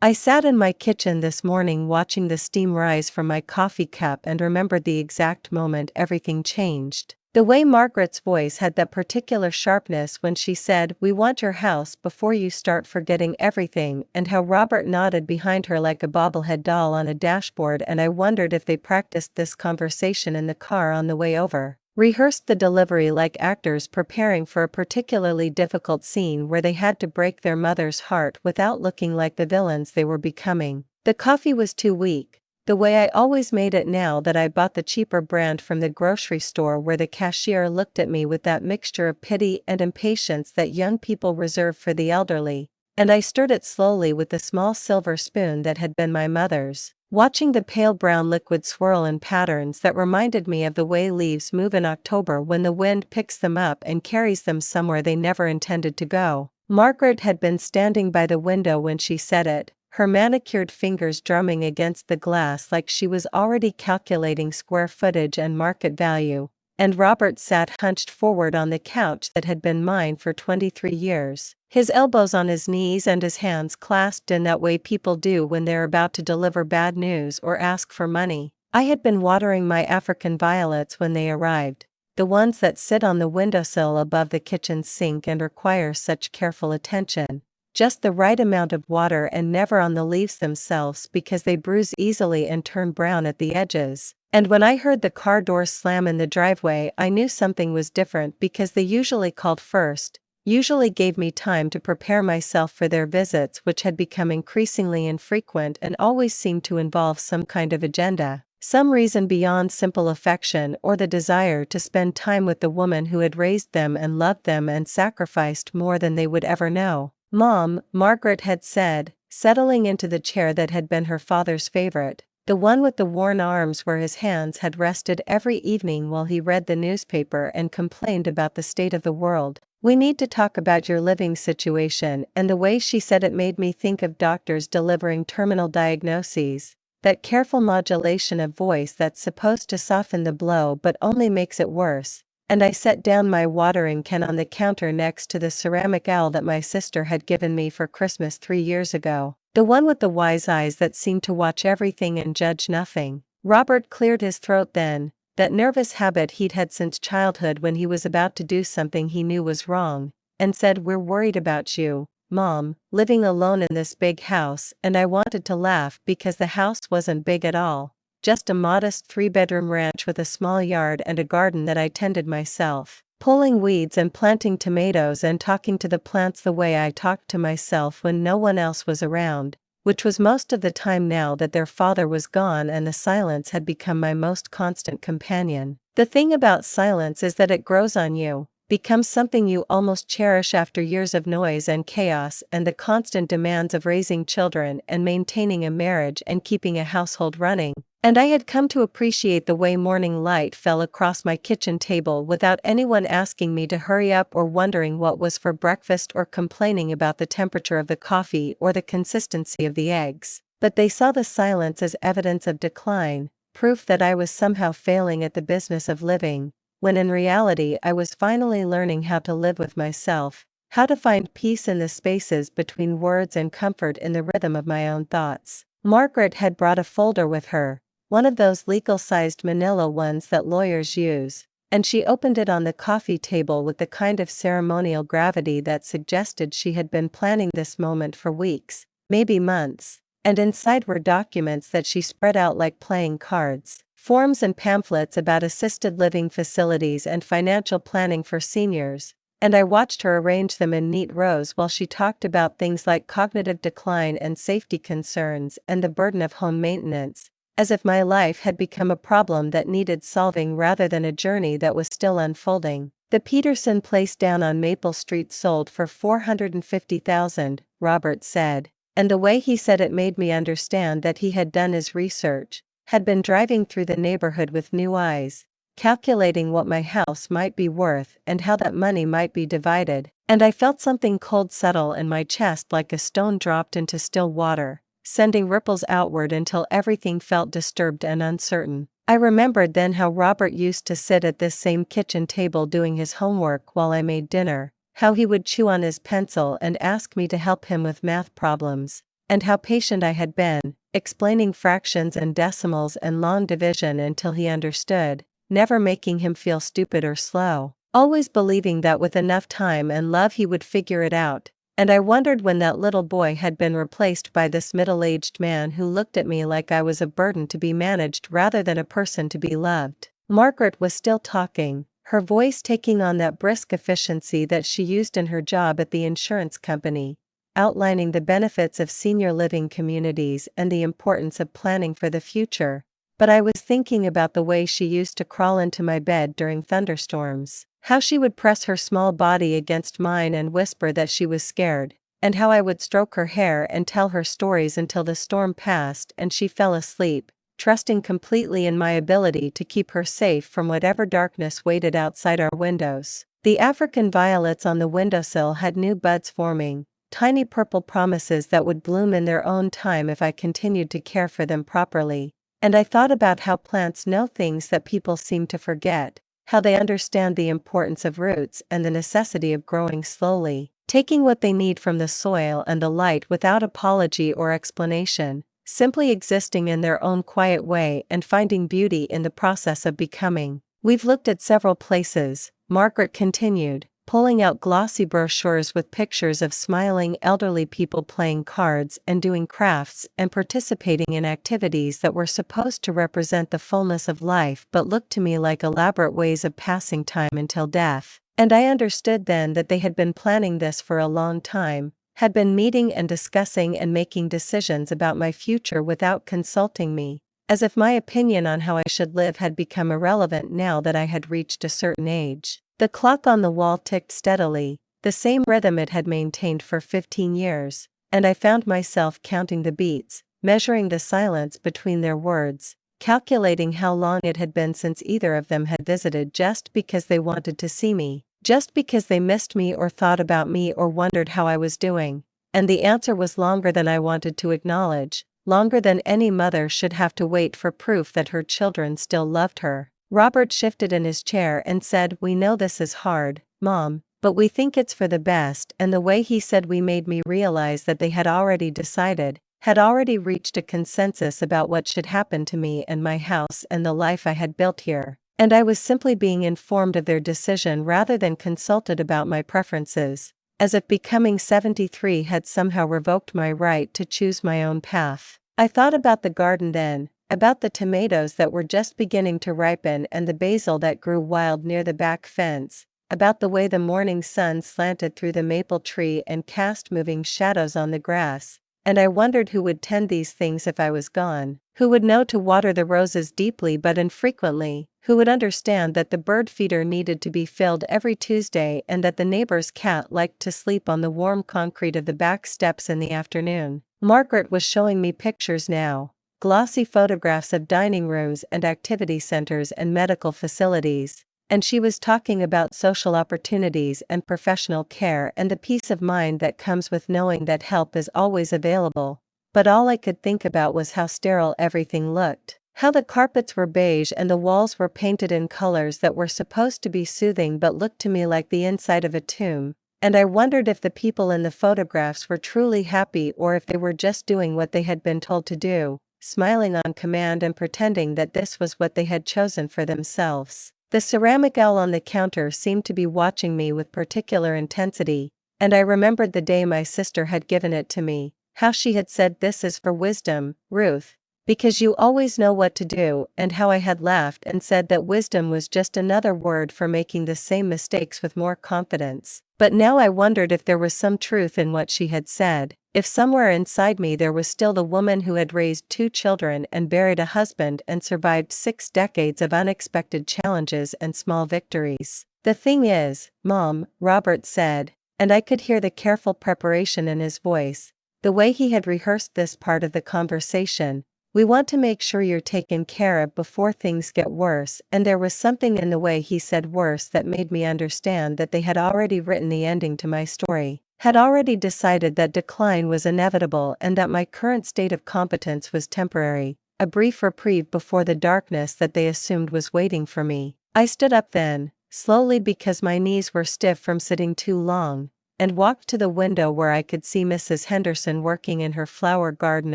I sat in my kitchen this morning watching the steam rise from my coffee cup and remembered the exact moment everything changed. The way Margaret's voice had that particular sharpness when she said, "We want your house before you start forgetting everything," and how Robert nodded behind her like a bobblehead doll on a dashboard, and I wondered if they practiced this conversation in the car on the way over. Rehearsed the delivery like actors preparing for a particularly difficult scene where they had to break their mother's heart without looking like the villains they were becoming. The coffee was too weak, the way I always made it now that I bought the cheaper brand from the grocery store, where the cashier looked at me with that mixture of pity and impatience that young people reserve for the elderly, and I stirred it slowly with the small silver spoon that had been my mother's, watching the pale brown liquid swirl in patterns that reminded me of the way leaves move in October when the wind picks them up and carries them somewhere they never intended to go. Margaret had been standing by the window when she said it, her manicured fingers drumming against the glass like she was already calculating square footage and market value, and Robert sat hunched forward on the couch that had been mine for 23 years, his elbows on his knees and his hands clasped in that way people do when they're about to deliver bad news or ask for money. I had been watering my African violets when they arrived, the ones that sit on the windowsill above the kitchen sink and require such careful attention. Just the right amount of water and never on the leaves themselves because they bruise easily and turn brown at the edges. And when I heard the car doors slam in the driveway, I knew something was different because they usually called first, usually gave me time to prepare myself for their visits, which had become increasingly infrequent and always seemed to involve some kind of agenda, some reason beyond simple affection or the desire to spend time with the woman who had raised them and loved them and sacrificed more than they would ever know. "Mom," Margaret had said, settling into the chair that had been her father's favorite, the one with the worn arms where his hands had rested every evening while he read the newspaper and complained about the state of the world. "We need to talk about your living situation," and the way she said it made me think of doctors delivering terminal diagnoses, that careful modulation of voice that's supposed to soften the blow but only makes it worse. And I set down my watering can on the counter next to the ceramic owl that my sister had given me for Christmas 3 years ago, the one with the wise eyes that seemed to watch everything and judge nothing. Robert cleared his throat then, that nervous habit he'd had since childhood when he was about to do something he knew was wrong, and said, "We're worried about you, Mom, living alone in this big house." And I wanted to laugh because the house wasn't big at all. Just a modest 3-bedroom ranch with a small yard and a garden that I tended myself, pulling weeds and planting tomatoes and talking to the plants the way I talked to myself when no one else was around, which was most of the time now that their father was gone, and the silence had become my most constant companion. The thing about silence is that it grows on you, becomes something you almost cherish after years of noise and chaos and the constant demands of raising children and maintaining a marriage and keeping a household running. And I had come to appreciate the way morning light fell across my kitchen table without anyone asking me to hurry up or wondering what was for breakfast or complaining about the temperature of the coffee or the consistency of the eggs. But they saw the silence as evidence of decline, proof that I was somehow failing at the business of living, when in reality I was finally learning how to live with myself, how to find peace in the spaces between words and comfort in the rhythm of my own thoughts. Margaret had brought a folder with her, one of those legal-sized manila ones that lawyers use, and she opened it on the coffee table with the kind of ceremonial gravity that suggested she had been planning this moment for weeks, maybe months, and inside were documents that she spread out like playing cards, forms and pamphlets about assisted living facilities and financial planning for seniors, and I watched her arrange them in neat rows while she talked about things like cognitive decline and safety concerns and the burden of home maintenance, as if my life had become a problem that needed solving rather than a journey that was still unfolding. "The Peterson place down on Maple Street sold for $450,000, Robert said, and the way he said it made me understand that he had done his research, had been driving through the neighborhood with new eyes, calculating what my house might be worth and how that money might be divided, and I felt something cold settle in my chest like a stone dropped into still water, sending ripples outward until everything felt disturbed and uncertain. I remembered then how Robert used to sit at this same kitchen table doing his homework while I made dinner, how he would chew on his pencil and ask me to help him with math problems, and how patient I had been, explaining fractions and decimals and long division until he understood, never making him feel stupid or slow, always believing that with enough time and love he would figure it out. And I wondered when that little boy had been replaced by this middle-aged man who looked at me like I was a burden to be managed rather than a person to be loved. Margaret was still talking, her voice taking on that brisk efficiency that she used in her job at the insurance company, outlining the benefits of senior living communities and the importance of planning for the future. But I was thinking about the way she used to crawl into my bed during thunderstorms, how she would press her small body against mine and whisper that she was scared, and how I would stroke her hair and tell her stories until the storm passed and she fell asleep, trusting completely in my ability to keep her safe from whatever darkness waited outside our windows. The African violets on the windowsill had new buds forming, tiny purple promises that would bloom in their own time if I continued to care for them properly. And I thought about how plants know things that people seem to forget, how they understand the importance of roots and the necessity of growing slowly, taking what they need from the soil and the light without apology or explanation, simply existing in their own quiet way and finding beauty in the process of becoming. We've looked at several places, Margaret continued, pulling out glossy brochures with pictures of smiling elderly people playing cards and doing crafts and participating in activities that were supposed to represent the fullness of life but looked to me like elaborate ways of passing time until death. And I understood then that they had been planning this for a long time, had been meeting and discussing and making decisions about my future without consulting me, as if my opinion on how I should live had become irrelevant now that I had reached a certain age. The clock on the wall ticked steadily, the same rhythm it had maintained for 15 years, and I found myself counting the beats, measuring the silence between their words, calculating how long it had been since either of them had visited just because they wanted to see me, just because they missed me or thought about me or wondered how I was doing. And the answer was longer than I wanted to acknowledge, longer than any mother should have to wait for proof that her children still loved her. Robert shifted in his chair and said, "We know this is hard, Mom, but we think it's for the best." And the way he said we made me realize that they had already decided, had already reached a consensus about what should happen to me and my house and the life I had built here. And I was simply being informed of their decision rather than consulted about my preferences, as if becoming 73 had somehow revoked my right to choose my own path. I thought about the garden then, about the tomatoes that were just beginning to ripen and the basil that grew wild near the back fence, about the way the morning sun slanted through the maple tree and cast moving shadows on the grass, and I wondered who would tend these things if I was gone, who would know to water the roses deeply but infrequently, who would understand that the bird feeder needed to be filled every Tuesday and that the neighbor's cat liked to sleep on the warm concrete of the back steps in the afternoon. Margaret was showing me pictures now, glossy photographs of dining rooms and activity centers and medical facilities, and she was talking about social opportunities and professional care and the peace of mind that comes with knowing that help is always available. But all I could think about was how sterile everything looked, how the carpets were beige and the walls were painted in colors that were supposed to be soothing but looked to me like the inside of a tomb, and I wondered if the people in the photographs were truly happy or if they were just doing what they had been told to do, smiling on command and pretending that this was what they had chosen for themselves. The ceramic owl on the counter seemed to be watching me with particular intensity, and I remembered the day my sister had given it to me, how she had said, "This is for wisdom, Ruth, because you always know what to do," and how I had laughed and said that wisdom was just another word for making the same mistakes with more confidence. But now I wondered if there was some truth in what she had said, if somewhere inside me there was still the woman who had raised 2 children and buried a husband and survived 6 decades of unexpected challenges and small victories. "The thing is, Mom," Robert said, and I could hear the careful preparation in his voice, the way he had rehearsed this part of the conversation, "we want to make sure you're taken care of before things get worse." And there was something in the way he said worse that made me understand that they had already written the ending to my story, had already decided that decline was inevitable and that my current state of competence was temporary, a brief reprieve before the darkness that they assumed was waiting for me. I stood up then, slowly because my knees were stiff from sitting too long, and walked to the window where I could see Mrs. Henderson working in her flower garden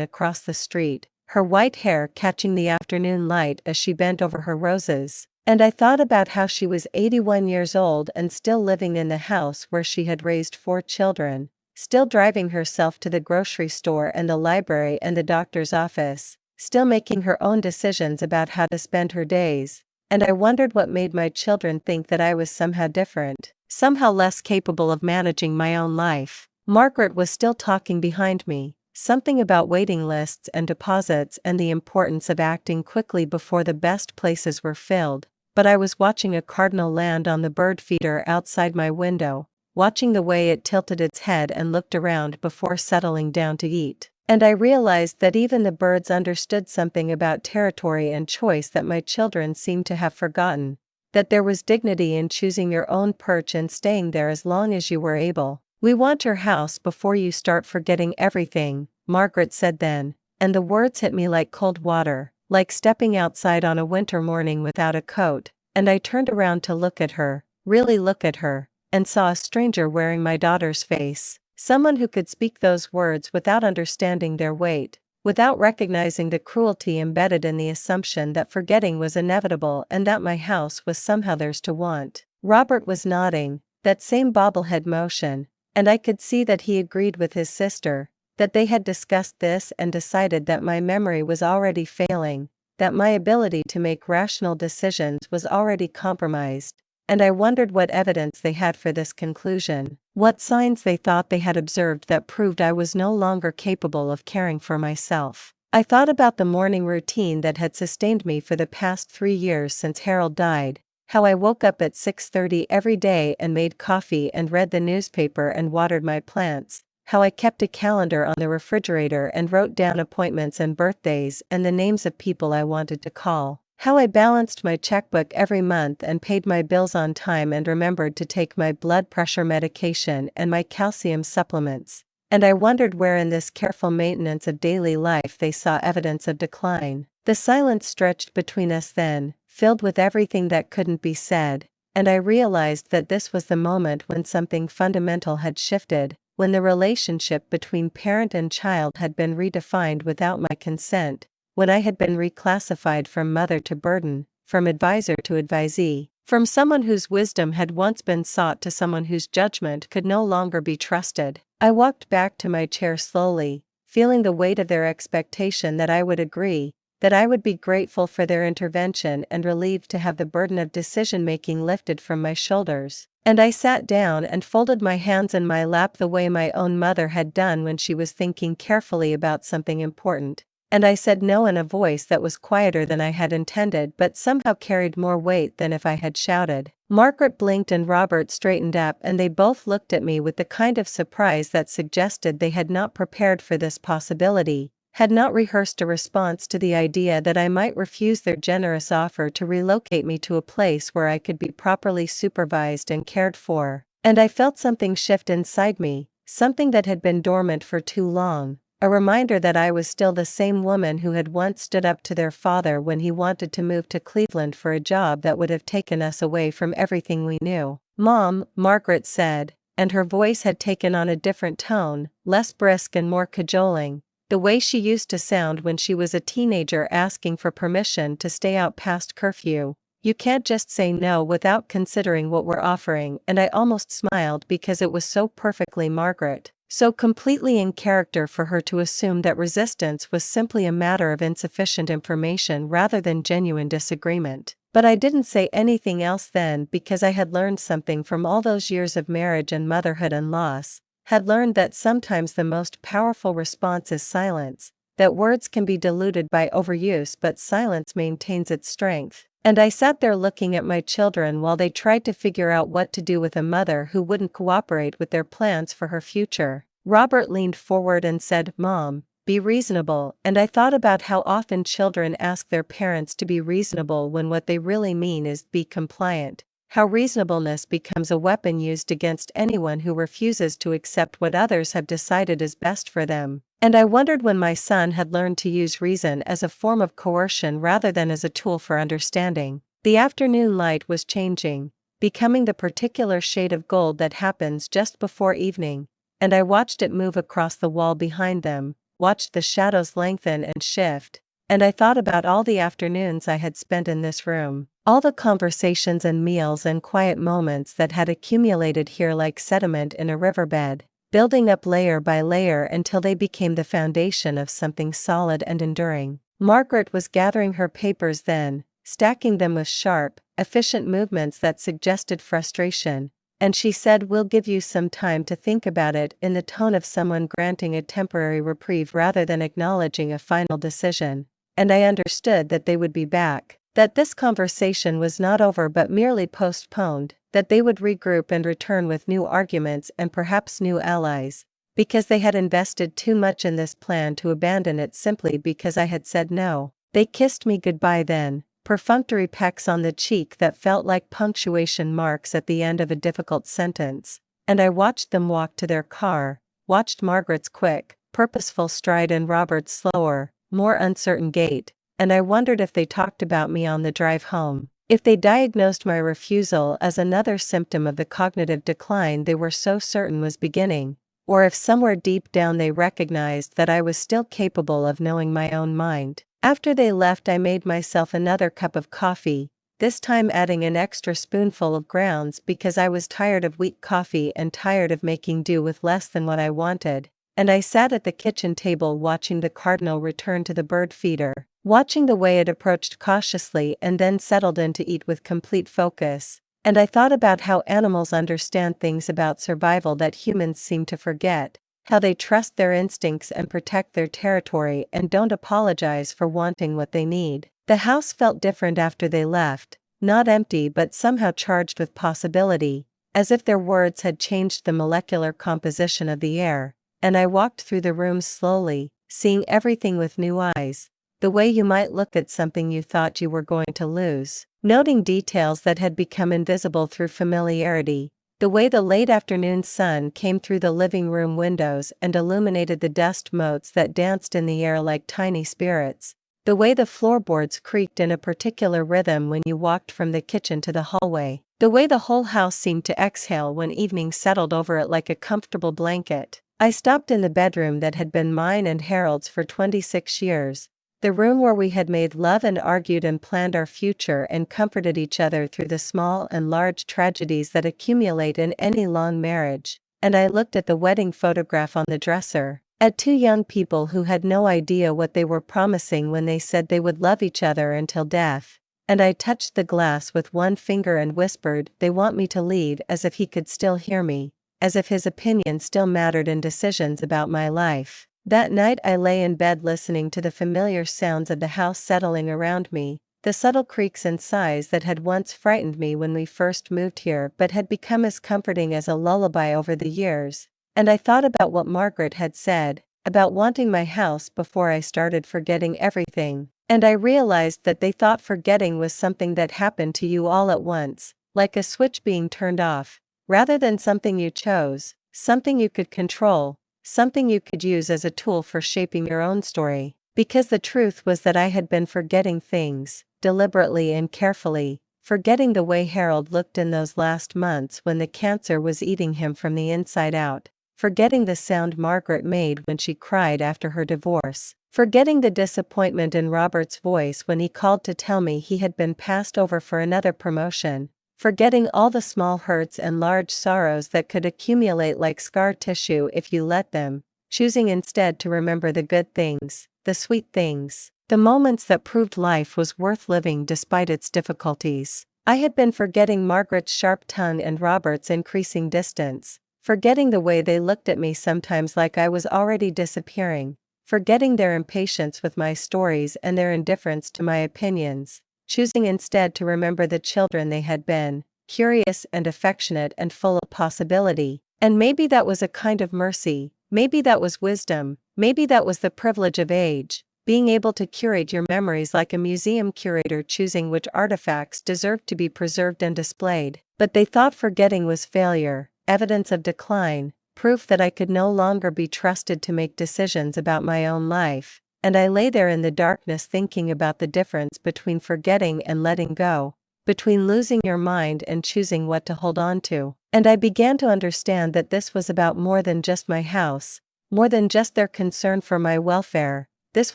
across the street, her white hair catching the afternoon light as she bent over her roses. And I thought about how she was 81 years old and still living in the house where she had raised 4 children, still driving herself to the grocery store and the library and the doctor's office, still making her own decisions about how to spend her days. And I wondered what made my children think that I was somehow different, somehow less capable of managing my own life. Margaret was still talking behind me, something about waiting lists and deposits and the importance of acting quickly before the best places were filled, but I was watching a cardinal land on the bird feeder outside my window, watching the way it tilted its head and looked around before settling down to eat. And I realized that even the birds understood something about territory and choice that my children seemed to have forgotten, that there was dignity in choosing your own perch and staying there as long as you were able. "We want your house before you start forgetting everything," Margaret said then, and the words hit me like cold water, like stepping outside on a winter morning without a coat, and I turned around to look at her, really look at her, and saw a stranger wearing my daughter's face. Someone who could speak those words without understanding their weight, without recognizing the cruelty embedded in the assumption that forgetting was inevitable and that my house was somehow theirs to want. Robert was nodding, that same bobblehead motion, and I could see that he agreed with his sister, that they had discussed this and decided that my memory was already failing, that my ability to make rational decisions was already compromised. And I wondered what evidence they had for this conclusion, what signs they thought they had observed that proved I was no longer capable of caring for myself. I thought about the morning routine that had sustained me for the past 3 years since Harold died, how I woke up at 6:30 every day and made coffee and read the newspaper and watered my plants, how I kept a calendar on the refrigerator and wrote down appointments and birthdays and the names of people I wanted to call. How I balanced my checkbook every month and paid my bills on time and remembered to take my blood pressure medication and my calcium supplements. And I wondered where in this careful maintenance of daily life they saw evidence of decline. The silence stretched between us then, filled with everything that couldn't be said, and I realized that this was the moment when something fundamental had shifted, when the relationship between parent and child had been redefined without my consent, when I had been reclassified from mother to burden, from advisor to advisee, from someone whose wisdom had once been sought to someone whose judgment could no longer be trusted. I walked back to my chair slowly, feeling the weight of their expectation that I would agree, that I would be grateful for their intervention and relieved to have the burden of decision-making lifted from my shoulders. And I sat down and folded my hands in my lap the way my own mother had done when she was thinking carefully about something important. And I said no in a voice that was quieter than I had intended but somehow carried more weight than if I had shouted. Margaret blinked and Robert straightened up and they both looked at me with the kind of surprise that suggested they had not prepared for this possibility, had not rehearsed a response to the idea that I might refuse their generous offer to relocate me to a place where I could be properly supervised and cared for. And I felt something shift inside me, something that had been dormant for too long. A reminder that I was still the same woman who had once stood up to their father when he wanted to move to Cleveland for a job that would have taken us away from everything we knew. "Mom," Margaret said, and her voice had taken on a different tone, less brisk and more cajoling, the way she used to sound when she was a teenager asking for permission to stay out past curfew. "You can't just say no without considering what we're offering," and I almost smiled because it was so perfectly Margaret. So completely in character for her to assume that resistance was simply a matter of insufficient information rather than genuine disagreement. But I didn't say anything else then because I had learned something from all those years of marriage and motherhood and loss, had learned that sometimes the most powerful response is silence, that words can be diluted by overuse but silence maintains its strength. And I sat there looking at my children while they tried to figure out what to do with a mother who wouldn't cooperate with their plans for her future. Robert leaned forward and said, "Mom, be reasonable," and I thought about how often children ask their parents to be reasonable when what they really mean is be compliant, how reasonableness becomes a weapon used against anyone who refuses to accept what others have decided is best for them. And I wondered when my son had learned to use reason as a form of coercion rather than as a tool for understanding. The afternoon light was changing, becoming the particular shade of gold that happens just before evening, and I watched it move across the wall behind them, watched the shadows lengthen and shift, and I thought about all the afternoons I had spent in this room, all the conversations and meals and quiet moments that had accumulated here like sediment in a riverbed, building up layer by layer until they became the foundation of something solid and enduring. Margaret was gathering her papers then, stacking them with sharp, efficient movements that suggested frustration, and she said, "We'll give you some time to think about it," in the tone of someone granting a temporary reprieve rather than acknowledging a final decision. And I understood that they would be back, that this conversation was not over but merely postponed, that they would regroup and return with new arguments and perhaps new allies, because they had invested too much in this plan to abandon it simply because I had said no. They kissed me goodbye then, perfunctory pecks on the cheek that felt like punctuation marks at the end of a difficult sentence, and I watched them walk to their car, watched Margaret's quick, purposeful stride and Robert's slower, more uncertain gait, and I wondered if they talked about me on the drive home, if they diagnosed my refusal as another symptom of the cognitive decline they were so certain was beginning, or if somewhere deep down they recognized that I was still capable of knowing my own mind. After they left, I made myself another cup of coffee, this time adding an extra spoonful of grounds because I was tired of weak coffee and tired of making do with less than what I wanted, and I sat at the kitchen table watching the cardinal return to the bird feeder, watching the way it approached cautiously and then settled in to eat with complete focus, and I thought about how animals understand things about survival that humans seem to forget, how they trust their instincts and protect their territory and don't apologize for wanting what they need. The house felt different after they left, not empty but somehow charged with possibility, as if their words had changed the molecular composition of the air, and I walked through the rooms slowly, seeing everything with new eyes, the way you might look at something you thought you were going to lose, noting details that had become invisible through familiarity, the way the late afternoon sun came through the living room windows and illuminated the dust motes that danced in the air like tiny spirits, the way the floorboards creaked in a particular rhythm when you walked from the kitchen to the hallway, the way the whole house seemed to exhale when evening settled over it like a comfortable blanket. I stopped in the bedroom that had been mine and Harold's for 26 years, the room where we had made love and argued and planned our future and comforted each other through the small and large tragedies that accumulate in any long marriage, and I looked at the wedding photograph on the dresser, at two young people who had no idea what they were promising when they said they would love each other until death, and I touched the glass with one finger and whispered, "They want me to lead," as if he could still hear me, as if his opinion still mattered in decisions about my life. That night I lay in bed listening to the familiar sounds of the house settling around me, the subtle creaks and sighs that had once frightened me when we first moved here but had become as comforting as a lullaby over the years, and I thought about what Margaret had said, about wanting my house before I started forgetting everything, and I realized that they thought forgetting was something that happened to you all at once, like a switch being turned off, rather than something you chose, something you could control, something you could use as a tool for shaping your own story, because the truth was that I had been forgetting things, deliberately and carefully, forgetting the way Harold looked in those last months when the cancer was eating him from the inside out, forgetting the sound Margaret made when she cried after her divorce, forgetting the disappointment in Robert's voice when he called to tell me he had been passed over for another promotion, forgetting all the small hurts and large sorrows that could accumulate like scar tissue if you let them, choosing instead to remember the good things, the sweet things, the moments that proved life was worth living despite its difficulties. I had been forgetting Margaret's sharp tongue and Robert's increasing distance, forgetting the way they looked at me sometimes like I was already disappearing, forgetting their impatience with my stories and their indifference to my opinions, choosing instead to remember the children they had been, curious and affectionate and full of possibility. And maybe that was a kind of mercy, maybe that was wisdom, maybe that was the privilege of age, being able to curate your memories like a museum curator choosing which artifacts deserved to be preserved and displayed. But they thought forgetting was failure, evidence of decline, proof that I could no longer be trusted to make decisions about my own life. And I lay there in the darkness thinking about the difference between forgetting and letting go, between losing your mind and choosing what to hold on to. And I began to understand that this was about more than just my house, more than just their concern for my welfare. This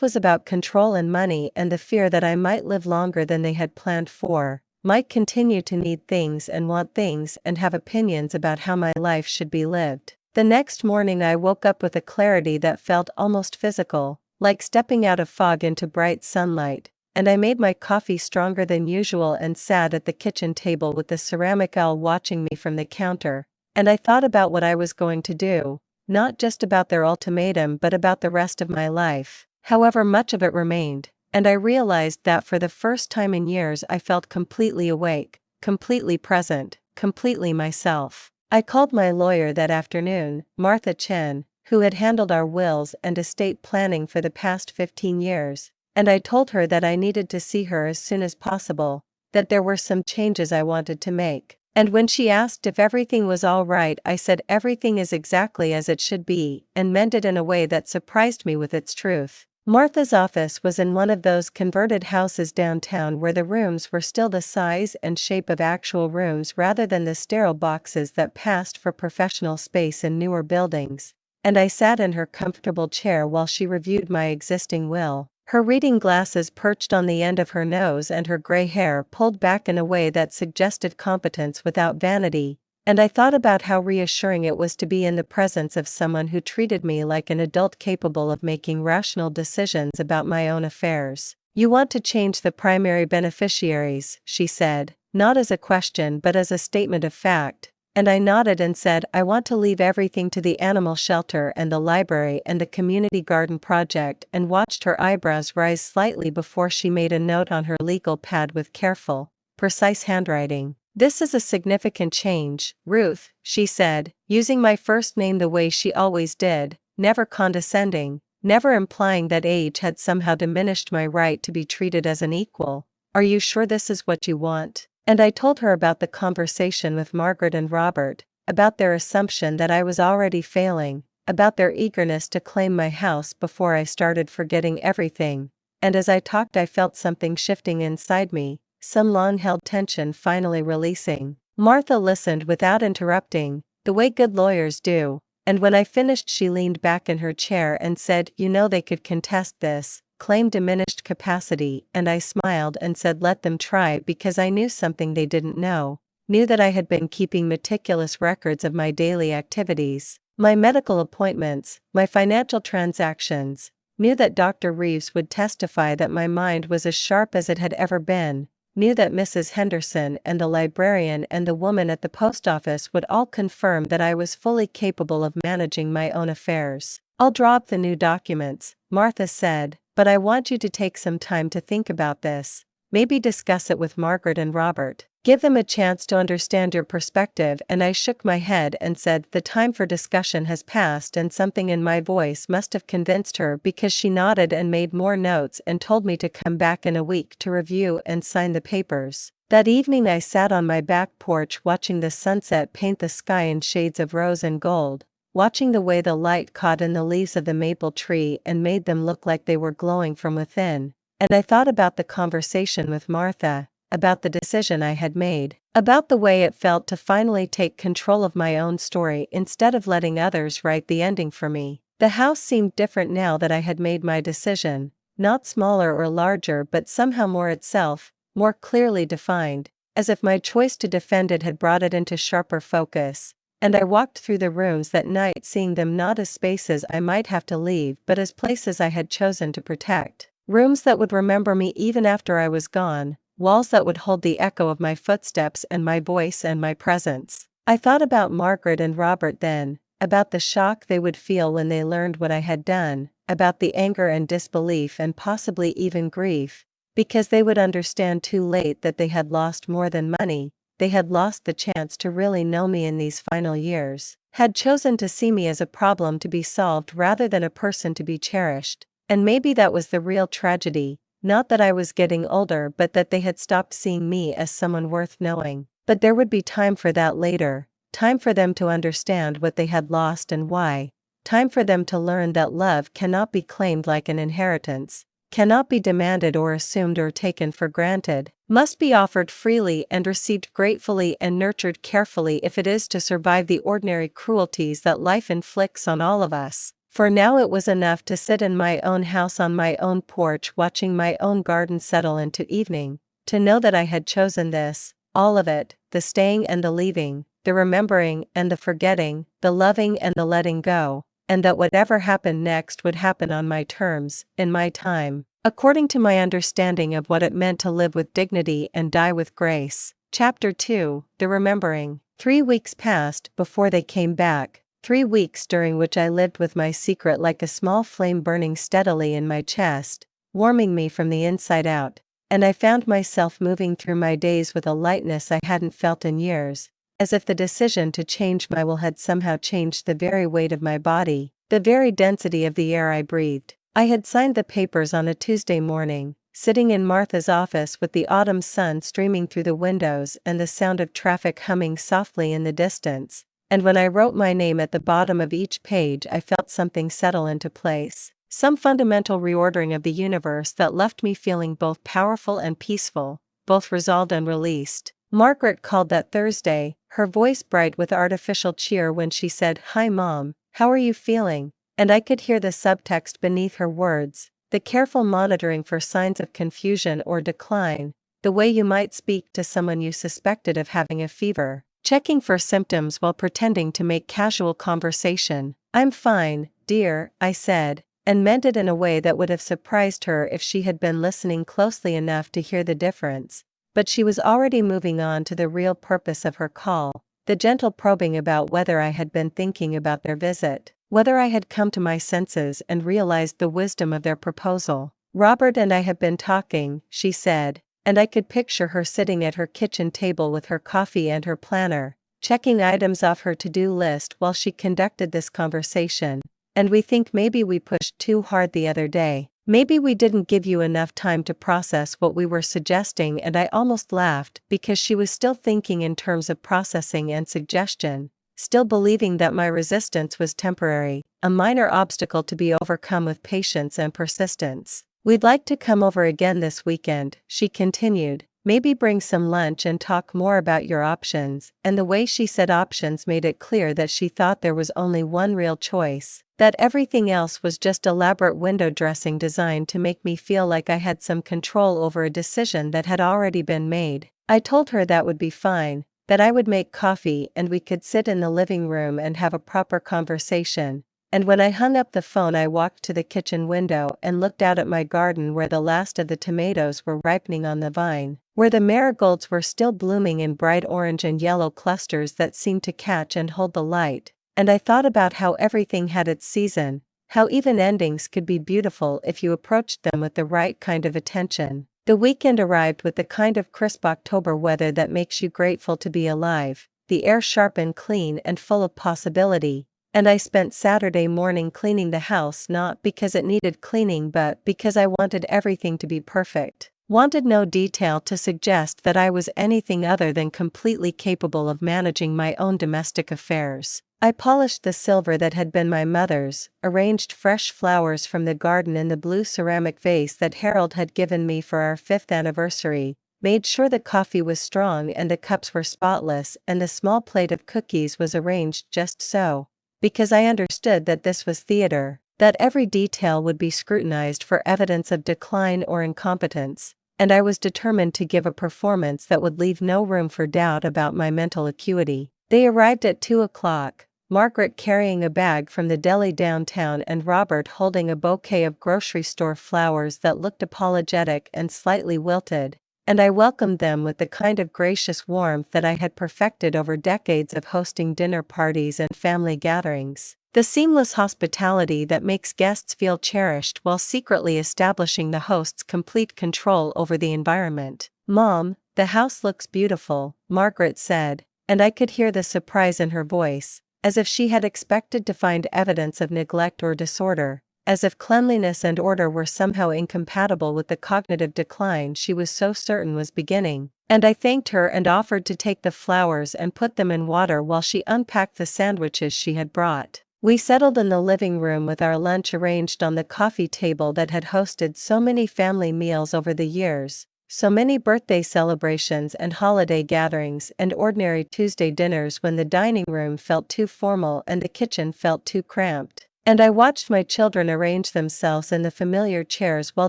was about control and money and the fear that I might live longer than they had planned for, might continue to need things and want things and have opinions about how my life should be lived. The next morning I woke up with a clarity that felt almost physical, like stepping out of fog into bright sunlight, and I made my coffee stronger than usual and sat at the kitchen table with the ceramic owl watching me from the counter. And I thought about what I was going to do, not just about their ultimatum but about the rest of my life, however much of it remained, and I realized that for the first time in years I felt completely awake, completely present, completely myself. I called my lawyer that afternoon, Martha Chen, who had handled our wills and estate planning for the past 15 years, and I told her that I needed to see her as soon as possible, that there were some changes I wanted to make. And when she asked if everything was all right, I said everything is exactly as it should be, and meant it in a way that surprised me with its truth. Martha's office was in one of those converted houses downtown where the rooms were still the size and shape of actual rooms rather than the sterile boxes that passed for professional space in newer buildings, and I sat in her comfortable chair while she reviewed my existing will. Her reading glasses perched on the end of her nose and her gray hair pulled back in a way that suggested competence without vanity, and I thought about how reassuring it was to be in the presence of someone who treated me like an adult capable of making rational decisions about my own affairs. "You want to change the primary beneficiaries," she said, not as a question but as a statement of fact. And I nodded and said, "I want to leave everything to the animal shelter and the library and the community garden project," and watched her eyebrows rise slightly before she made a note on her legal pad with careful, precise handwriting. "This is a significant change, Ruth," she said, using my first name the way she always did, never condescending, never implying that age had somehow diminished my right to be treated as an equal. "Are you sure this is what you want?" And I told her about the conversation with Margaret and Robert, about their assumption that I was already failing, about their eagerness to claim my house before I started forgetting everything. And as I talked I felt something shifting inside me, some long-held tension finally releasing. Martha listened without interrupting, the way good lawyers do, and when I finished she leaned back in her chair and said, "You know they could contest this, claim diminished capacity," and I smiled and said let them try because I knew something they didn't know, knew that I had been keeping meticulous records of my daily activities, my medical appointments, my financial transactions, knew that Dr. Reeves would testify that my mind was as sharp as it had ever been, knew that Mrs. Henderson and the librarian and the woman at the post office would all confirm that I was fully capable of managing my own affairs. "I'll draw up the new documents," Martha said, "but I want you to take some time to think about this. Maybe discuss it with Margaret and Robert. Give them a chance to understand your perspective." And I shook my head and said the time for discussion has passed, and something in my voice must have convinced her because she nodded and made more notes and told me to come back in a week to review and sign the papers. That evening I sat on my back porch watching the sunset paint the sky in shades of rose and gold, watching the way the light caught in the leaves of the maple tree and made them look like they were glowing from within. And I thought about the conversation with Martha, about the decision I had made, about the way it felt to finally take control of my own story instead of letting others write the ending for me. The house seemed different now that I had made my decision, not smaller or larger but somehow more itself, more clearly defined, as if my choice to defend it had brought it into sharper focus. And I walked through the rooms that night seeing them not as spaces I might have to leave but as places I had chosen to protect. Rooms that would remember me even after I was gone, walls that would hold the echo of my footsteps and my voice and my presence. I thought about Margaret and Robert then, about the shock they would feel when they learned what I had done, about the anger and disbelief and possibly even grief, because they would understand too late that they had lost more than money. They had lost the chance to really know me in these final years, had chosen to see me as a problem to be solved rather than a person to be cherished. And maybe that was the real tragedy, not that I was getting older but that they had stopped seeing me as someone worth knowing. But there would be time for that later, time for them to understand what they had lost and why, time for them to learn that love cannot be claimed like an inheritance, cannot be demanded or assumed or taken for granted, must be offered freely and received gratefully and nurtured carefully if it is to survive the ordinary cruelties that life inflicts on all of us. For now it was enough to sit in my own house on my own porch watching my own garden settle into evening, to know that I had chosen this, all of it, the staying and the leaving, the remembering and the forgetting, the loving and the letting go, and that whatever happened next would happen on my terms, in my time, according to my understanding of what it meant to live with dignity and die with grace. Chapter 2, The Remembering. 3 weeks passed before they came back, 3 weeks during which I lived with my secret like a small flame burning steadily in my chest, warming me from the inside out, and I found myself moving through my days with a lightness I hadn't felt in years, as if the decision to change my will had somehow changed the very weight of my body, the very density of the air I breathed. I had signed the papers on a Tuesday morning, sitting in Martha's office with the autumn sun streaming through the windows and the sound of traffic humming softly in the distance, and when I wrote my name at the bottom of each page I felt something settle into place, some fundamental reordering of the universe that left me feeling both powerful and peaceful, both resolved and released. Margaret called that Thursday, her voice bright with artificial cheer when she said, "Hi Mom, how are you feeling?" And I could hear the subtext beneath her words, the careful monitoring for signs of confusion or decline, the way you might speak to someone you suspected of having a fever, checking for symptoms while pretending to make casual conversation. "I'm fine, dear," I said, and meant it in a way that would have surprised her if she had been listening closely enough to hear the difference. But she was already moving on to the real purpose of her call, the gentle probing about whether I had been thinking about their visit, whether I had come to my senses and realized the wisdom of their proposal. "Robert and I have been talking," she said, and I could picture her sitting at her kitchen table with her coffee and her planner, checking items off her to-do list while she conducted this conversation. "And we think maybe we pushed too hard the other day. Maybe we didn't give you enough time to process what we were suggesting," and I almost laughed because she was still thinking in terms of processing and suggestion, still believing that my resistance was temporary, a minor obstacle to be overcome with patience and persistence. "We'd like to come over again this weekend," she continued, "maybe bring some lunch and talk more about your options," and the way she said options made it clear that she thought there was only one real choice, that everything else was just elaborate window dressing designed to make me feel like I had some control over a decision that had already been made. I told her that would be fine, that I would make coffee and we could sit in the living room and have a proper conversation. And when I hung up the phone I walked to the kitchen window and looked out at my garden where the last of the tomatoes were ripening on the vine, where the marigolds were still blooming in bright orange and yellow clusters that seemed to catch and hold the light, and I thought about how everything had its season, how even endings could be beautiful if you approached them with the right kind of attention. The weekend arrived with the kind of crisp October weather that makes you grateful to be alive, the air sharp and clean and full of possibility. And I spent Saturday morning cleaning the house not because it needed cleaning but because I wanted everything to be perfect, wanted no detail to suggest that I was anything other than completely capable of managing my own domestic affairs. I polished the silver that had been my mother's, arranged fresh flowers from the garden in the blue ceramic vase that Harold had given me for our 5th anniversary, made sure the coffee was strong and the cups were spotless and the small plate of cookies was arranged just so, because I understood that this was theater, that every detail would be scrutinized for evidence of decline or incompetence, and I was determined to give a performance that would leave no room for doubt about my mental acuity. They arrived at 2 o'clock, Margaret carrying a bag from the deli downtown and Robert holding a bouquet of grocery store flowers that looked apologetic and slightly wilted, and I welcomed them with the kind of gracious warmth that I had perfected over decades of hosting dinner parties and family gatherings. The seamless hospitality that makes guests feel cherished while secretly establishing the host's complete control over the environment. "Mom, the house looks beautiful," Margaret said, and I could hear the surprise in her voice, as if she had expected to find evidence of neglect or disorder, as if cleanliness and order were somehow incompatible with the cognitive decline she was so certain was beginning. And I thanked her and offered to take the flowers and put them in water while she unpacked the sandwiches she had brought. We settled in the living room with our lunch arranged on the coffee table that had hosted so many family meals over the years, so many birthday celebrations and holiday gatherings and ordinary Tuesday dinners when the dining room felt too formal and the kitchen felt too cramped. And I watched my children arrange themselves in the familiar chairs while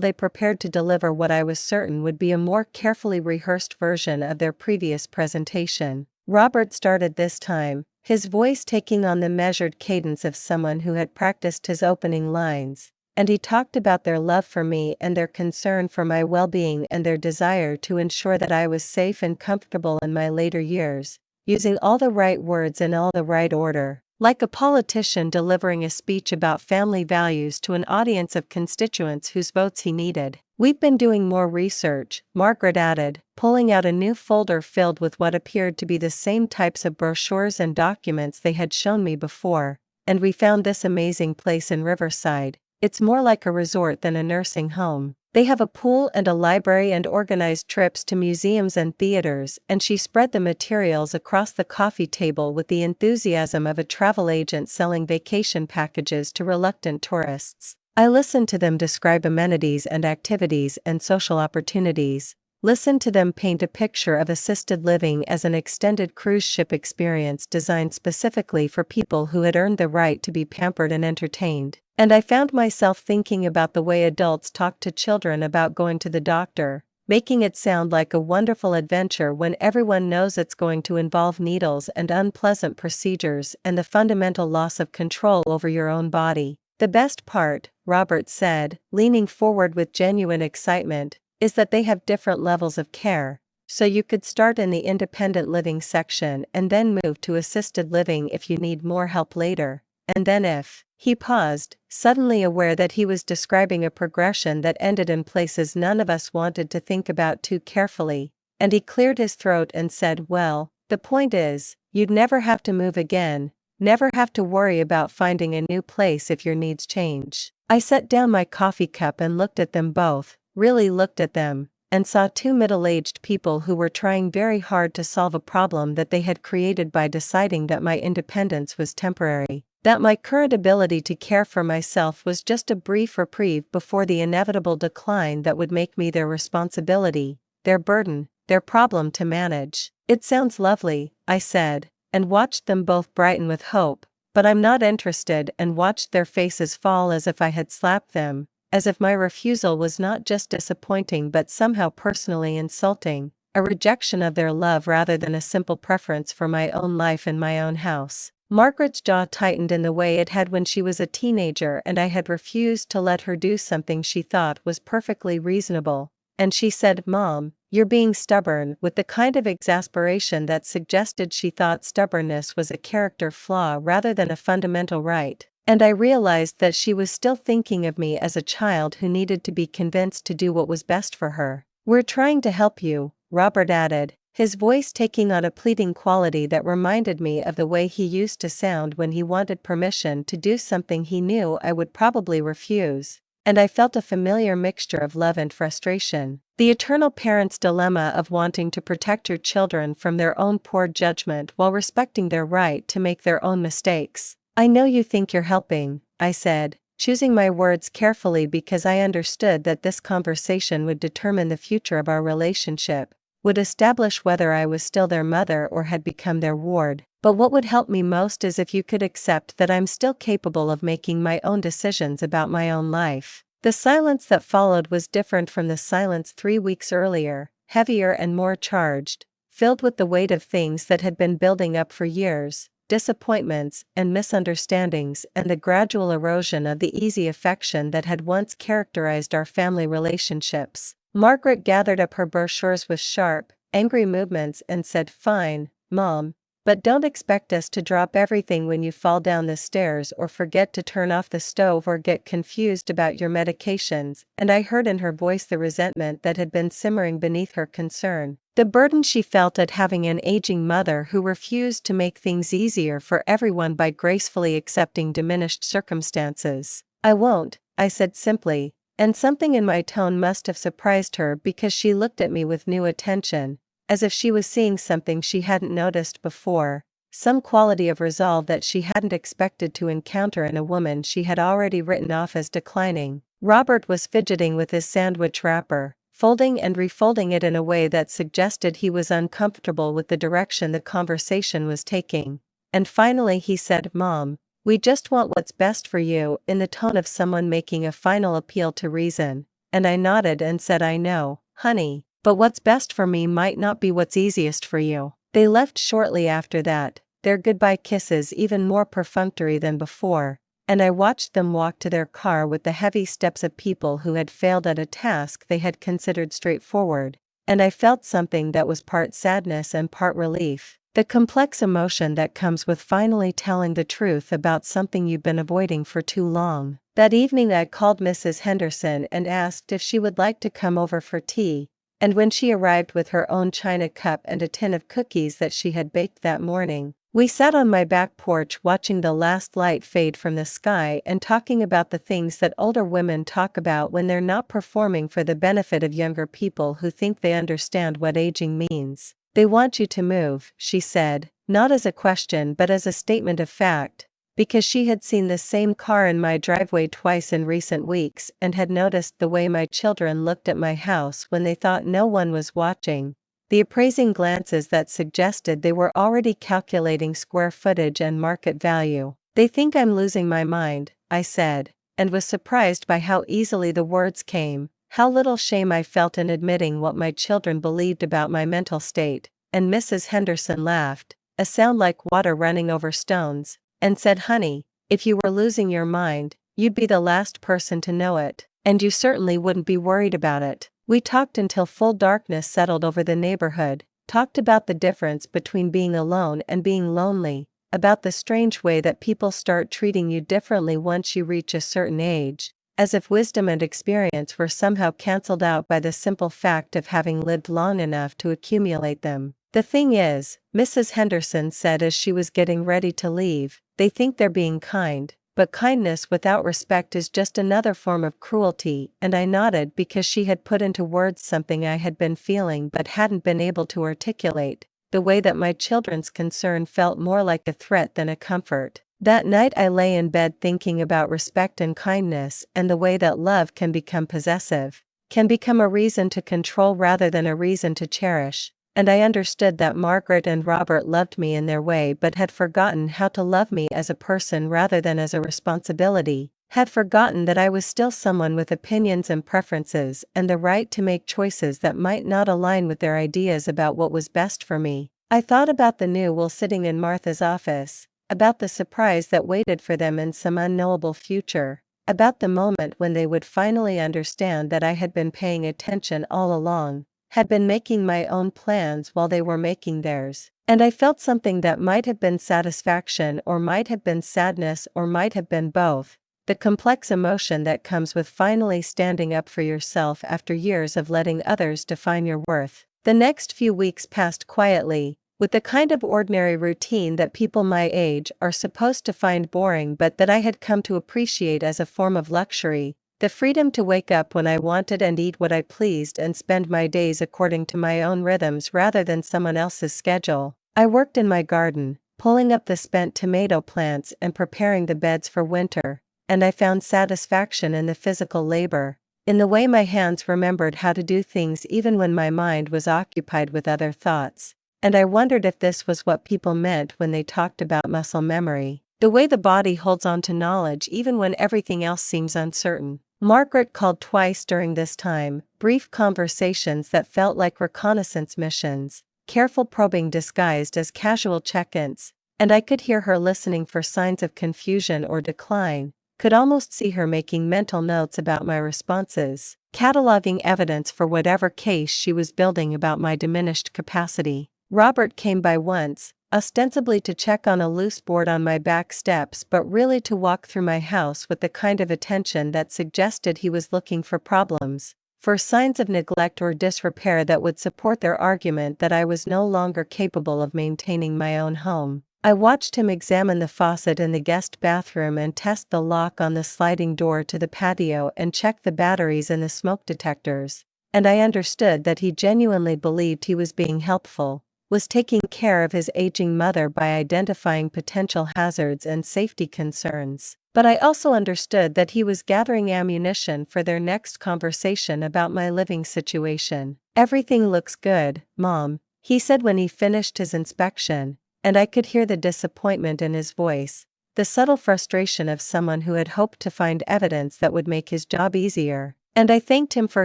they prepared to deliver what I was certain would be a more carefully rehearsed version of their previous presentation. Robert started this time, his voice taking on the measured cadence of someone who had practiced his opening lines, and he talked about their love for me and their concern for my well-being and their desire to ensure that I was safe and comfortable in my later years, using all the right words in all the right order, like a politician delivering a speech about family values to an audience of constituents whose votes he needed. "We've been doing more research," Margaret added, pulling out a new folder filled with what appeared to be the same types of brochures and documents they had shown me before, "and we found this amazing place in Riverside. It's more like a resort than a nursing home. They have a pool and a library and organized trips to museums and theaters," and she spread the materials across the coffee table with the enthusiasm of a travel agent selling vacation packages to reluctant tourists. I listened to them describe amenities and activities and social opportunities, listened to them paint a picture of assisted living as an extended cruise ship experience designed specifically for people who had earned the right to be pampered and entertained. And I found myself thinking about the way adults talk to children about going to the doctor, making it sound like a wonderful adventure when everyone knows it's going to involve needles and unpleasant procedures and the fundamental loss of control over your own body. "The best part," Robert said, leaning forward with genuine excitement, "is that they have different levels of care, so you could start in the independent living section and then move to assisted living if you need more help later, and then if..." He paused, suddenly aware that he was describing a progression that ended in places none of us wanted to think about too carefully, and he cleared his throat and said, "Well, the point is, you'd never have to move again, never have to worry about finding a new place if your needs change." I set down my coffee cup and looked at them both, really looked at them, and saw two middle-aged people who were trying very hard to solve a problem that they had created by deciding that my independence was temporary, that my current ability to care for myself was just a brief reprieve before the inevitable decline that would make me their responsibility, their burden, their problem to manage. "It sounds lovely," I said, and watched them both brighten with hope, "but I'm not interested," and watched their faces fall as if I had slapped them, as if my refusal was not just disappointing but somehow personally insulting, a rejection of their love rather than a simple preference for my own life in my own house. Margaret's jaw tightened in the way it had when she was a teenager and I had refused to let her do something she thought was perfectly reasonable, and she said, "Mom, you're being stubborn," with the kind of exasperation that suggested she thought stubbornness was a character flaw rather than a fundamental right, and I realized that she was still thinking of me as a child who needed to be convinced to do what was best for her. "We're trying to help you," Robert added, his voice taking on a pleading quality that reminded me of the way he used to sound when he wanted permission to do something he knew I would probably refuse, and I felt a familiar mixture of love and frustration. The eternal parent's dilemma of wanting to protect your children from their own poor judgment while respecting their right to make their own mistakes. "I know you think you're helping," I said, choosing my words carefully because I understood that this conversation would determine the future of our relationship, would establish whether I was still their mother or had become their ward. "But what would help me most is if you could accept that I'm still capable of making my own decisions about my own life." The silence that followed was different from the silence 3 weeks earlier, heavier and more charged, filled with the weight of things that had been building up for years, disappointments and misunderstandings and the gradual erosion of the easy affection that had once characterized our family relationships. Margaret gathered up her brochures with sharp, angry movements and said, "Fine, Mom, but don't expect us to drop everything when you fall down the stairs or forget to turn off the stove or get confused about your medications," and I heard in her voice the resentment that had been simmering beneath her concern, the burden she felt at having an aging mother who refused to make things easier for everyone by gracefully accepting diminished circumstances. "I won't," I said simply, and something in my tone must have surprised her because she looked at me with new attention, as if she was seeing something she hadn't noticed before. some quality of resolve that she hadn't expected to encounter in a woman she had already written off as declining. Robert was fidgeting with his sandwich wrapper, folding and refolding it in a way that suggested he was uncomfortable with the direction the conversation was taking. And finally he said, "Mom, we just want what's best for you," in the tone of someone making a final appeal to reason. And I nodded and said, "I know, honey, but what's best for me might not be what's easiest for you." They left shortly after that, their goodbye kisses even more perfunctory than before, and I watched them walk to their car with the heavy steps of people who had failed at a task they had considered straightforward, and I felt something that was part sadness and part relief. The complex emotion that comes with finally telling the truth about something you've been avoiding for too long. That evening I called Mrs. Henderson and asked if she would like to come over for tea, and when she arrived with her own china cup and a tin of cookies that she had baked that morning, we sat on my back porch watching the last light fade from the sky and talking about the things that older women talk about when they're not performing for the benefit of younger people who think they understand what aging means. "They want you to move," she said, not as a question but as a statement of fact, because she had seen the same car in my driveway twice in recent weeks and had noticed the way my children looked at my house when they thought no one was watching, the appraising glances that suggested they were already calculating square footage and market value. "They think I'm losing my mind," I said, and was surprised by how easily the words came. How little shame I felt in admitting what my children believed about my mental state, and Mrs. Henderson laughed, a sound like water running over stones, and said, "Honey, if you were losing your mind, you'd be the last person to know it, and you certainly wouldn't be worried about it." We talked until full darkness settled over the neighborhood, talked about the difference between being alone and being lonely, about the strange way that people start treating you differently once you reach a certain age, as if wisdom and experience were somehow cancelled out by the simple fact of having lived long enough to accumulate them. "The thing is," Mrs. Henderson said as she was getting ready to leave, "they think they're being kind, but kindness without respect is just another form of cruelty." And I nodded because she had put into words something I had been feeling but hadn't been able to articulate, the way that my children's concern felt more like a threat than a comfort. That night I lay in bed thinking about respect and kindness and the way that love can become possessive, can become a reason to control rather than a reason to cherish, and I understood that Margaret and Robert loved me in their way but had forgotten how to love me as a person rather than as a responsibility, had forgotten that I was still someone with opinions and preferences and the right to make choices that might not align with their ideas about what was best for me. I thought about the new will sitting in Martha's office, about the surprise that waited for them in some unknowable future, about the moment when they would finally understand that I had been paying attention all along, had been making my own plans while they were making theirs. And I felt something that might have been satisfaction or might have been sadness or might have been both, the complex emotion that comes with finally standing up for yourself after years of letting others define your worth. The next few weeks passed quietly, with the kind of ordinary routine that people my age are supposed to find boring but that I had come to appreciate as a form of luxury, the freedom to wake up when I wanted and eat what I pleased and spend my days according to my own rhythms rather than someone else's schedule. I worked in my garden, pulling up the spent tomato plants and preparing the beds for winter, and I found satisfaction in the physical labor, in the way my hands remembered how to do things even when my mind was occupied with other thoughts. And I wondered if this was what people meant when they talked about muscle memory, the way the body holds on to knowledge even when everything else seems uncertain. Margaret called twice during this time, brief conversations that felt like reconnaissance missions, careful probing disguised as casual check-ins, and I could hear her listening for signs of confusion or decline, could almost see her making mental notes about my responses, cataloging evidence for whatever case she was building about my diminished capacity. Robert came by once, ostensibly to check on a loose board on my back steps but really to walk through my house with the kind of attention that suggested he was looking for problems, for signs of neglect or disrepair that would support their argument that I was no longer capable of maintaining my own home. I watched him examine the faucet in the guest bathroom and test the lock on the sliding door to the patio and check the batteries in the smoke detectors, and I understood that he genuinely believed he was being helpful. was taking care of his aging mother by identifying potential hazards and safety concerns. But I also understood that he was gathering ammunition for their next conversation about my living situation. "Everything looks good, Mom," he said when he finished his inspection, and I could hear the disappointment in his voice, the subtle frustration of someone who had hoped to find evidence that would make his job easier. And I thanked him for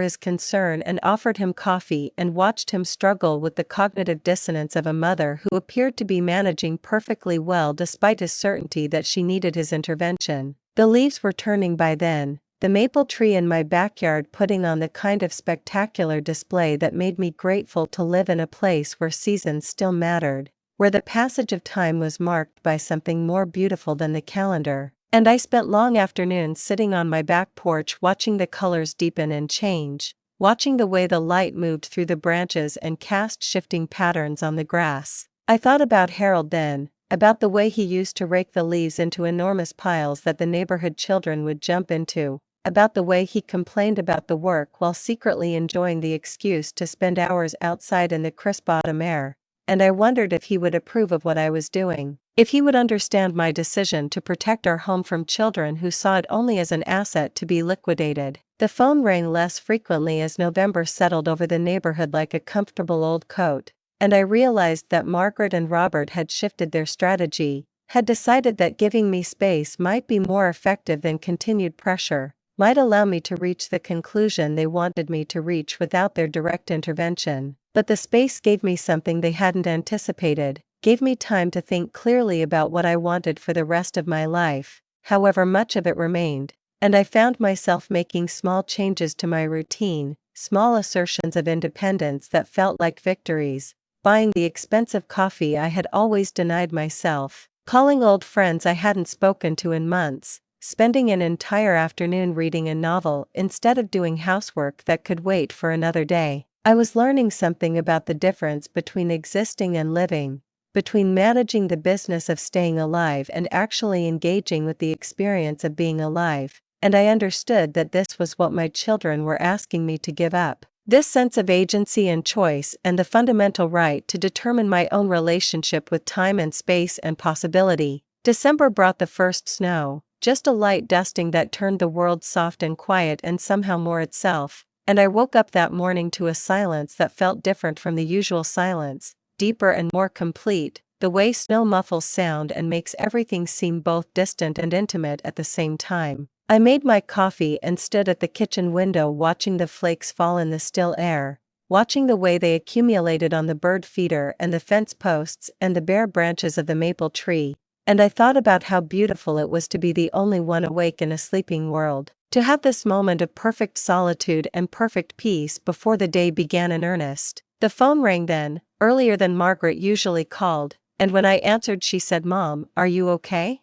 his concern and offered him coffee and watched him struggle with the cognitive dissonance of a mother who appeared to be managing perfectly well despite his certainty that she needed his intervention. The leaves were turning by then, the maple tree in my backyard putting on the kind of spectacular display that made me grateful to live in a place where seasons still mattered, where the passage of time was marked by something more beautiful than the calendar. And I spent long afternoons sitting on my back porch watching the colors deepen and change, watching the way the light moved through the branches and cast shifting patterns on the grass. I thought about Harold then, about the way he used to rake the leaves into enormous piles that the neighborhood children would jump into, about the way he complained about the work while secretly enjoying the excuse to spend hours outside in the crisp autumn air, and I wondered if he would approve of what I was doing. If he would understand my decision to protect our home from children who saw it only as an asset to be liquidated. The phone rang less frequently as November settled over the neighborhood like a comfortable old coat, and I realized that Margaret and Robert had shifted their strategy, had decided that giving me space might be more effective than continued pressure, might allow me to reach the conclusion they wanted me to reach without their direct intervention. But the space gave me something they hadn't anticipated. Gave me time to think clearly about what I wanted for the rest of my life, however much of it remained, and I found myself making small changes to my routine, small assertions of independence that felt like victories, buying the expensive coffee I had always denied myself, calling old friends I hadn't spoken to in months, spending an entire afternoon reading a novel instead of doing housework that could wait for another day. I was learning something about the difference between existing and living, between managing the business of staying alive and actually engaging with the experience of being alive, and I understood that this was what my children were asking me to give up. This sense of agency and choice and the fundamental right to determine my own relationship with time and space and possibility. December brought the first snow, just a light dusting that turned the world soft and quiet and somehow more itself, and I woke up that morning to a silence that felt different from the usual silence. Deeper and more complete, the way snow muffles sound and makes everything seem both distant and intimate at the same time. I made my coffee and stood at the kitchen window watching the flakes fall in the still air, watching the way they accumulated on the bird feeder and the fence posts and the bare branches of the maple tree, and I thought about how beautiful it was to be the only one awake in a sleeping world, to have this moment of perfect solitude and perfect peace before the day began in earnest. The phone rang then, earlier than Margaret usually called, and when I answered she said, "Mom, are you okay?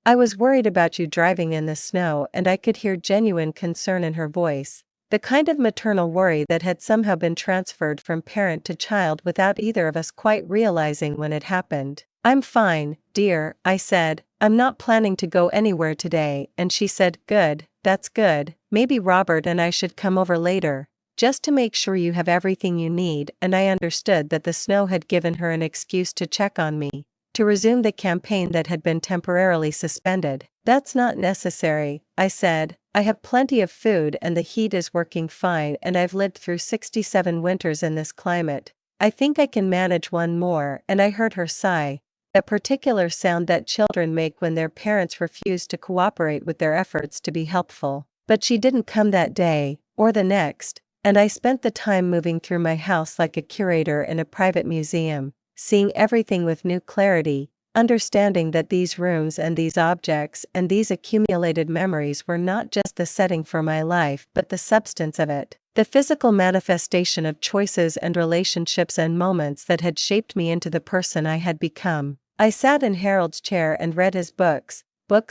I was worried about you driving in the snow," and I could hear genuine concern in her voice, the kind of maternal worry that had somehow been transferred from parent to child without either of us quite realizing when it happened. "I'm fine, dear," I said. "I'm not planning to go anywhere today," and she said, "Good, that's good, maybe Robert and I should come over later, just to make sure you have everything you need," and I understood that the snow had given her an excuse to check on me, to resume the campaign that had been temporarily suspended. "That's not necessary," I said. "I have plenty of food and the heat is working fine and I've lived through 67 winters in this climate. I think I can manage one more," and I heard her sigh, that particular sound that children make when their parents refuse to cooperate with their efforts to be helpful. But she didn't come that day, or the next, and I spent the time moving through my house like a curator in a private museum, seeing everything with new clarity, understanding that these rooms and these objects and these accumulated memories were not just the setting for my life but the substance of it, the physical manifestation of choices and relationships and moments that had shaped me into the person I had become. I sat in Harold's chair and read his books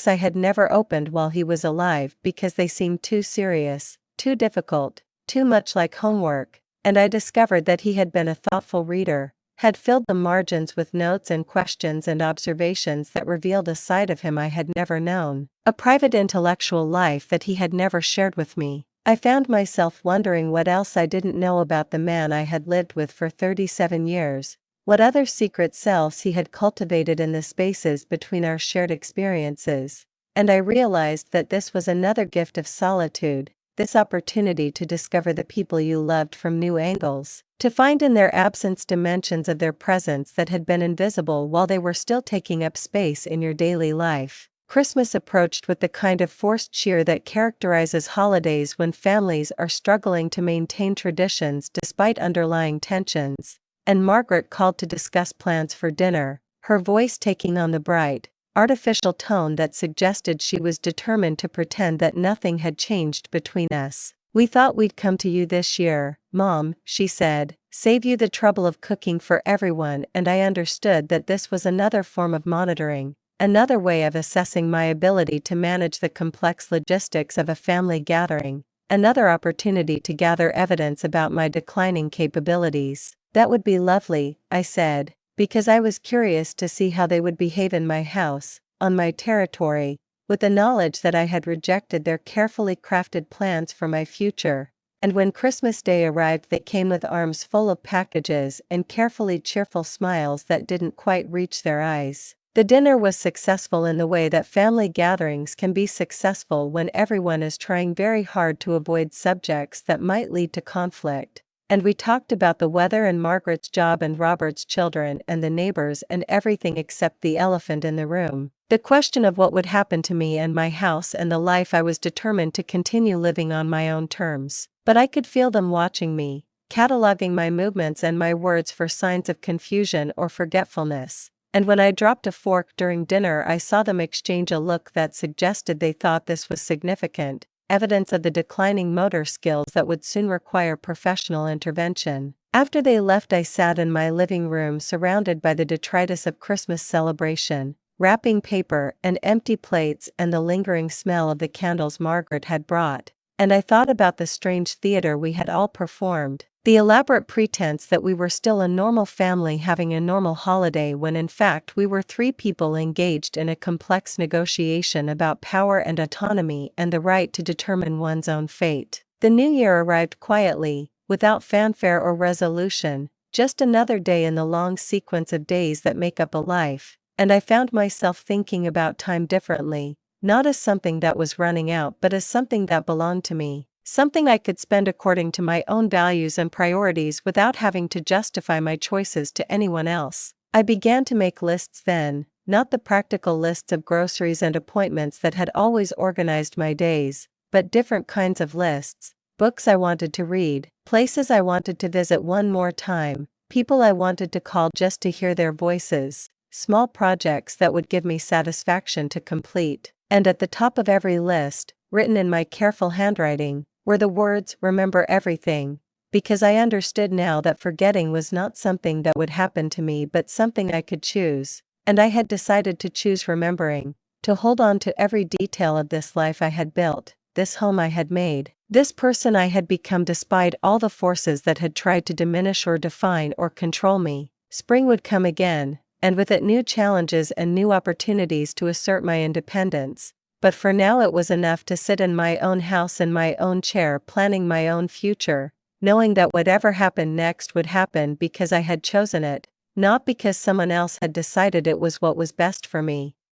I had never opened while he was alive because they seemed too serious, too difficult, too much like homework, and I discovered that he had been a thoughtful reader, had filled the margins with notes and questions and observations that revealed a side of him I had never known, a private intellectual life that he had never shared with me. I found myself wondering what else I didn't know about the man I had lived with for 37 years, what other secret selves he had cultivated in the spaces between our shared experiences. And I realized that this was another gift of solitude, this opportunity to discover the people you loved from new angles, to find in their absence dimensions of their presence that had been invisible while they were still taking up space in your daily life. Christmas approached with the kind of forced cheer that characterizes holidays when families are struggling to maintain traditions despite underlying tensions, and Margaret called to discuss plans for dinner, her voice taking on the bright, artificial tone that suggested she was determined to pretend that nothing had changed between us. "We thought we'd come to you this year, Mom," she said, "save you the trouble of cooking for everyone," and I understood that this was another form of monitoring, another way of assessing my ability to manage the complex logistics of a family gathering, another opportunity to gather evidence about my declining capabilities. "That would be lovely," I said, because I was curious to see how they would behave in my house, on my territory, with the knowledge that I had rejected their carefully crafted plans for my future. And when Christmas Day arrived, they came with arms full of packages and carefully cheerful smiles that didn't quite reach their eyes. The dinner was successful in the way that family gatherings can be successful when everyone is trying very hard to avoid subjects that might lead to conflict. And we talked about the weather and Margaret's job and Robert's children and the neighbors and everything except the elephant in the room, the question of what would happen to me and my house and the life I was determined to continue living on my own terms. But I could feel them watching me, cataloging my movements and my words for signs of confusion or forgetfulness. And when I dropped a fork during dinner, I saw them exchange a look that suggested they thought this was significant, evidence of the declining motor skills that would soon require professional intervention. After they left, I sat in my living room surrounded by the detritus of Christmas celebration, wrapping paper and empty plates and the lingering smell of the candles Margaret had brought. And I thought about the strange theater we had all performed, the elaborate pretense that we were still a normal family having a normal holiday when in fact we were three people engaged in a complex negotiation about power and autonomy and the right to determine one's own fate. The new year arrived quietly, without fanfare or resolution, just another day in the long sequence of days that make up a life, and I found myself thinking about time differently, not as something that was running out but as something that belonged to me. Something I could spend according to my own values and priorities without having to justify my choices to anyone else. I began to make lists then, not the practical lists of groceries and appointments that had always organized my days, but different kinds of lists, books I wanted to read, places I wanted to visit one more time, people I wanted to call just to hear their voices, small projects that would give me satisfaction to complete. And at the top of every list, written in my careful handwriting, were the words, "Remember everything," because I understood now that forgetting was not something that would happen to me but something I could choose, and I had decided to choose remembering, to hold on to every detail of this life I had built, this home I had made, this person I had become despite all the forces that had tried to diminish or define or control me. Spring would come again, and with it new challenges and new opportunities to assert my independence. But for now it was enough to sit in my own house in my own chair planning my own future, knowing that whatever happened next would happen because I had chosen it, not because someone else had decided it was what was best for me.